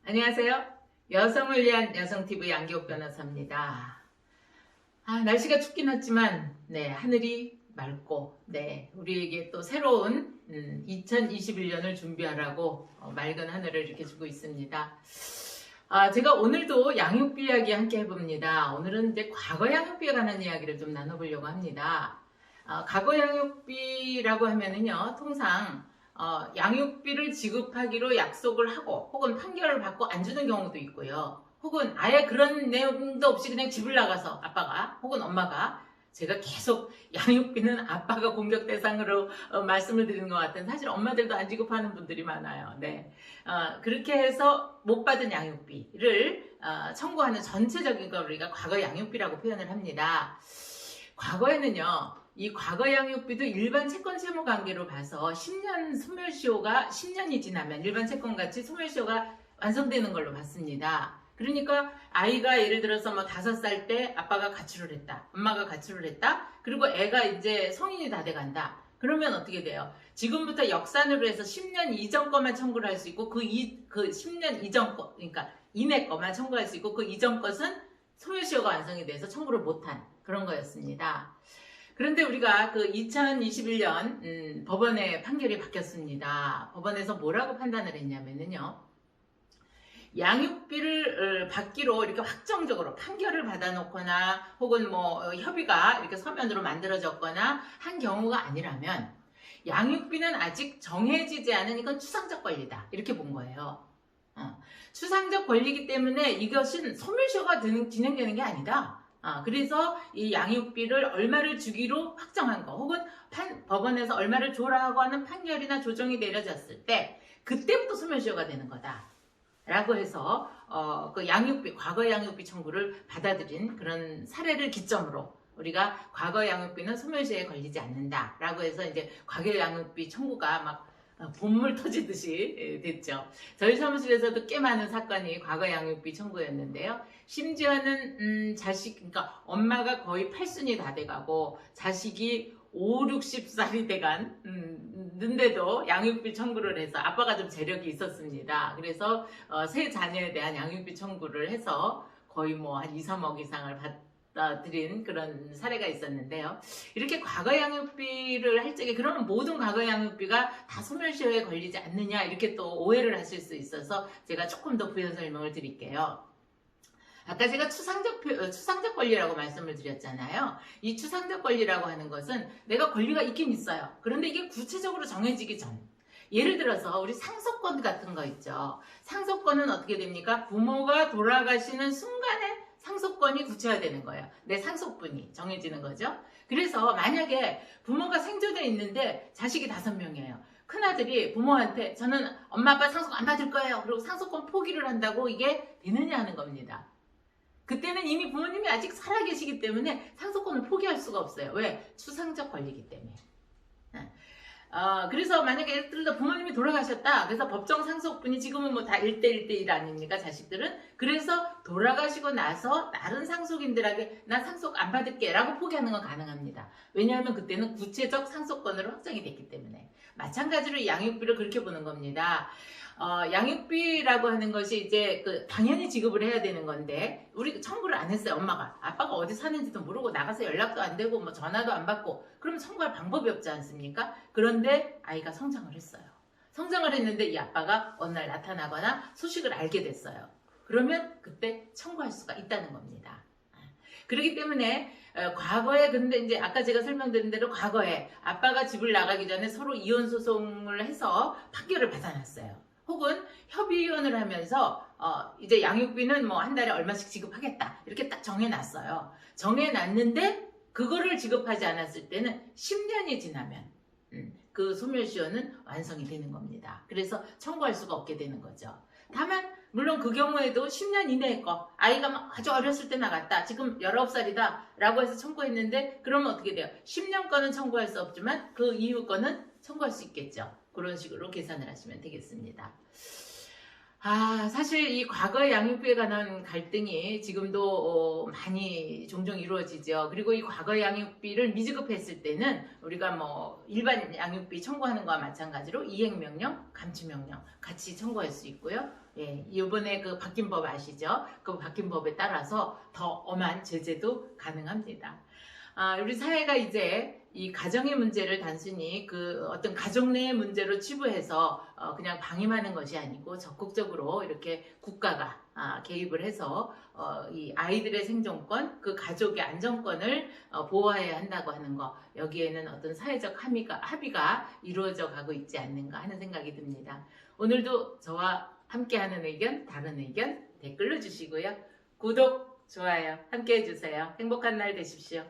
안녕하세요. 여성을 위한 여성TV 양기옥 변호사입니다. 날씨가 춥긴 하지만 하늘이 맑고 우리에게 또 새로운 2021년을 준비하라고 맑은 하늘을 이렇게 주고 있습니다. 제가 오늘도 양육비 이야기 함께 해봅니다. 오늘은 이제 과거 양육비에 관한 이야기를 좀 나눠보려고 합니다. 과거 양육비라고 하면은요, 통상 양육비를 지급하기로 약속을 하고 혹은 판결을 받고 안 주는 경우도 있고요. 혹은 아예 그런 내용도 없이 그냥 집을 나가서 아빠가 혹은 엄마가, 제가 계속 양육비는 아빠가 공격 대상으로 말씀을 드리는 것 같은, 사실 엄마들도 안 지급하는 분들이 많아요. 그렇게 해서 못 받은 양육비를 청구하는 전체적인 걸 우리가 과거 양육비라고 표현을 합니다. 과거에는요, 이 과거 양육비도 일반 채권 채무 관계로 봐서 10년 소멸시효가 10년이 지나면 일반 채권같이 소멸시효가 완성되는 걸로 봤습니다. 그러니까 아이가 예를 들어서 5살 때 아빠가 가출을 했다, 엄마가 가출을 했다, 그리고 애가 이제 성인이 다 돼간다. 그러면 어떻게 돼요? 지금부터 역산으로 해서 10년 이전 것만 청구를 할 수 있고 그 10년 이전 것, 그러니까 이내 것만 청구할 수 있고 그 이전 것은 소멸시효가 완성이 돼서 청구를 못한 그런 거였습니다. 그런데 우리가 그 2021년 법원의 판결이 바뀌었습니다. 법원에서 뭐라고 판단을 했냐면요, 양육비를 받기로 이렇게 확정적으로 판결을 받아놓거나 혹은 협의가 이렇게 서면으로 만들어졌거나 한 경우가 아니라면 양육비는 아직 정해지지 않은, 이건 추상적 권리다, 이렇게 본 거예요. 추상적 권리이기 때문에 이것은 소멸시효가 진행되는 게 아니다. 그래서 이 양육비를 얼마를 주기로 확정한 거, 혹은 법원에서 얼마를 줘라고 하는 판결이나 조정이 내려졌을 때 그때부터 소멸시효가 되는 거다 라고 해서 그 양육비, 과거 양육비 청구를 받아들인 그런 사례를 기점으로 우리가 과거 양육비는 소멸시효에 걸리지 않는다 라고 해서 이제 과거 양육비 청구가 막 본물 터지듯이 됐죠. 저희 사무실에서도 꽤 많은 사건이 과거 양육비 청구였는데요. 심지어는 그러니까 엄마가 거의 8순이 다 돼가고 자식이 5, 60살이 돼간 는데도 양육비 청구를 해서, 아빠가 좀 재력이 있었습니다. 그래서 세 자녀에 대한 양육비 청구를 해서 거의 한 2, 3억 이상을 드린 그런 사례가 있었는데요. 이렇게 과거 양육비를 할 적에 그러면 모든 과거 양육비가 다 소멸시효에 걸리지 않느냐, 이렇게 또 오해를 하실 수 있어서 제가 조금 더 부연 설명을 드릴게요. 아까 제가 추상적 권리라고 말씀을 드렸잖아요. 이 추상적 권리라고 하는 것은 내가 권리가 있긴 있어요. 그런데 이게 구체적으로 정해지기 전, 예를 들어서 우리 상속권 같은 거 있죠. 상속권은 어떻게 됩니까? 부모가 돌아가시는 순간에 상속권이 구체화되는 거예요. 내 상속분이 정해지는 거죠. 그래서 만약에 부모가 생존해 있는데 자식이 5명이에요. 큰아들이 부모한테 저는 엄마 아빠 상속 안 받을 거예요, 그리고 상속권 포기를 한다고 이게 되느냐 하는 겁니다. 그때는 이미 부모님이 아직 살아계시기 때문에 상속권을 포기할 수가 없어요. 왜? 추상적 권리이기 때문에. 그래서 만약에 예를 들어 부모님이 돌아가셨다. 그래서 법정 상속분이 지금은 다 1대1대1 아닙니까, 자식들은? 그래서 돌아가시고 나서 다른 상속인들에게 나 상속 안 받을게 라고 포기하는 건 가능합니다. 왜냐하면 그때는 구체적 상속권으로 확정이 됐기 때문에. 마찬가지로 양육비를 그렇게 보는 겁니다. 양육비라고 하는 것이 이제 당연히 지급을 해야 되는 건데 우리 청구를 안 했어요. 엄마가, 아빠가 어디 사는지도 모르고 나가서 연락도 안 되고 전화도 안 받고, 그러면 청구할 방법이 없지 않습니까? 그런데 아이가 성장을 했어요. 성장을 했는데 이 아빠가 어느 날 나타나거나 소식을 알게 됐어요. 그러면 그때 청구할 수가 있다는 겁니다. 그렇기 때문에 과거에, 근데 이제 아까 제가 설명드린 대로 과거에 아빠가 집을 나가기 전에 서로 이혼 소송을 해서 판결을 받아놨어요. 혹은 협의위원을 하면서 이제 양육비는 한 달에 얼마씩 지급하겠다, 이렇게 딱 정해놨어요. 정해놨는데 그거를 지급하지 않았을 때는 10년이 지나면 그 소멸시효는 완성이 되는 겁니다. 그래서 청구할 수가 없게 되는 거죠. 다만 물론 그 경우에도 10년 이내의 거, 아이가 아주 어렸을 때 나갔다, 지금 19살이다 라고 해서 청구했는데, 그러면 어떻게 돼요? 10년 거는 청구할 수 없지만 그 이후 거는 청구할 수 있겠죠. 그런 식으로 계산을 하시면 되겠습니다. 사실 이 과거 양육비에 관한 갈등이 지금도 많이 종종 이루어지죠. 그리고 이 과거 양육비를 미지급했을 때는 우리가 뭐 일반 양육비 청구하는 거와 마찬가지로 이행명령, 감치명령 같이 청구할 수 있고요. 예, 이번에 그 바뀐 법 아시죠? 그 바뀐 법에 따라서 더 엄한 제재도 가능합니다. 우리 사회가 이제 이 가정의 문제를 단순히 그 어떤 가족 내의 문제로 치부해서 그냥 방임하는 것이 아니고 적극적으로 이렇게 국가가 개입을 해서 이 아이들의 생존권, 그 가족의 안정권을 보호해야 한다고 하는 거, 여기에는 어떤 사회적 합의가 이루어져 가고 있지 않는가 하는 생각이 듭니다. 오늘도 저와 함께하는 의견, 다른 의견 댓글로 주시고요. 구독, 좋아요 함께 해주세요. 행복한 날 되십시오.